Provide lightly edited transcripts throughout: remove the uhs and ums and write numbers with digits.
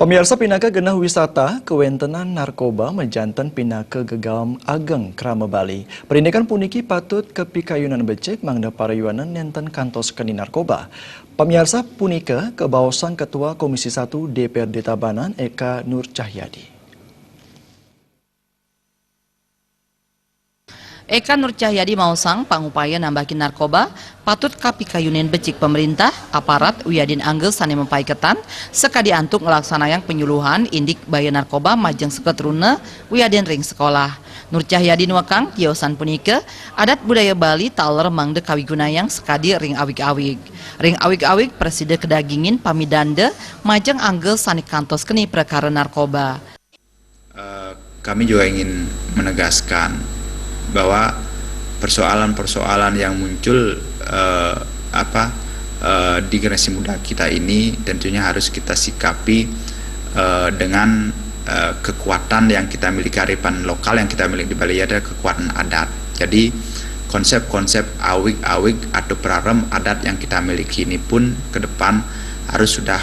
Pemirsa pinaka genah wisata kewentenan narkoba menjantan pinaka gegam ageng krama Bali. Perindikan puniki patut kepikayunan becek mangda parayuanan nenten kantos keni narkoba. Pemirsa punika kebawasan Ketua Komisi 1 DPRD Tabanan Eka Nur Cahyadi. Eka Nur Cahyadi mausang pangupaya nambahin narkoba patut kapikayunin becik pemerintah, aparat, uyadin anggel sane mempai ketan, sekadi antuk ngelaksanayan penyuluhan indik baya narkoba majeng seketruna uyadin ring sekolah. Nur Cahyadi nuakang kiosan punike, adat budaya Bali taler mangde kawigunayang sekadi ring awig-awig. Ring awig-awig preside kedagingin pamidande majeng anggel sane kantos keni perkara narkoba. Kami juga ingin menegaskan bahwa persoalan-persoalan yang muncul di generasi muda kita ini tentunya harus kita sikapi dengan kekuatan yang kita miliki, kearifan lokal yang kita miliki di Bali ada kekuatan adat. Jadi konsep-konsep awig-awig atau prarem adat yang kita miliki ini pun ke depan harus sudah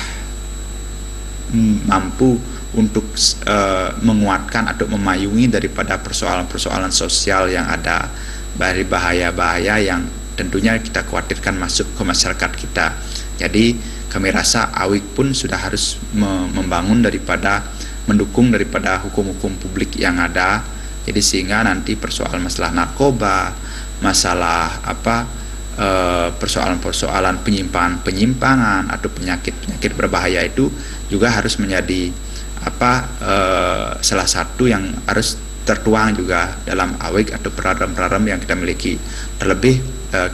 mampu untuk menguatkan atau memayungi daripada persoalan-persoalan sosial yang ada, dari bahaya-bahaya yang tentunya kita khawatirkan masuk ke masyarakat kita. Jadi kami rasa awig pun sudah harus membangun daripada mendukung daripada hukum-hukum publik yang ada. Jadi sehingga nanti persoalan masalah narkoba, masalah persoalan-persoalan penyimpangan atau penyakit berbahaya itu juga harus menjadi salah satu yang harus tertuang juga dalam awig atau program-program yang kita miliki. Terlebih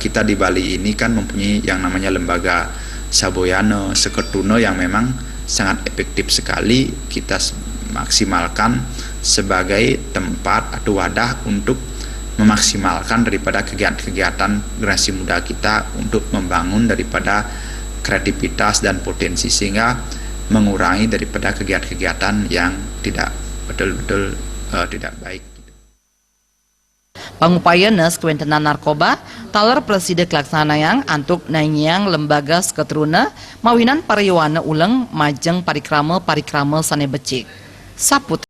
kita di Bali ini kan mempunyai yang namanya lembaga Saboyano, Seketuno yang memang sangat efektif sekali kita maksimalkan sebagai tempat atau wadah untuk memaksimalkan daripada kegiatan-kegiatan generasi muda kita untuk membangun daripada kreativitas dan potensi sehingga mengurangi daripada kegiatan-kegiatan yang tidak betul-betul tidak baik. Pangupayanes kewentenan narkoba taler preside kelaksanayang antuk nanyang lembaga seketruna mawinan parayuana uleng majeng parikrama sane becik. Saput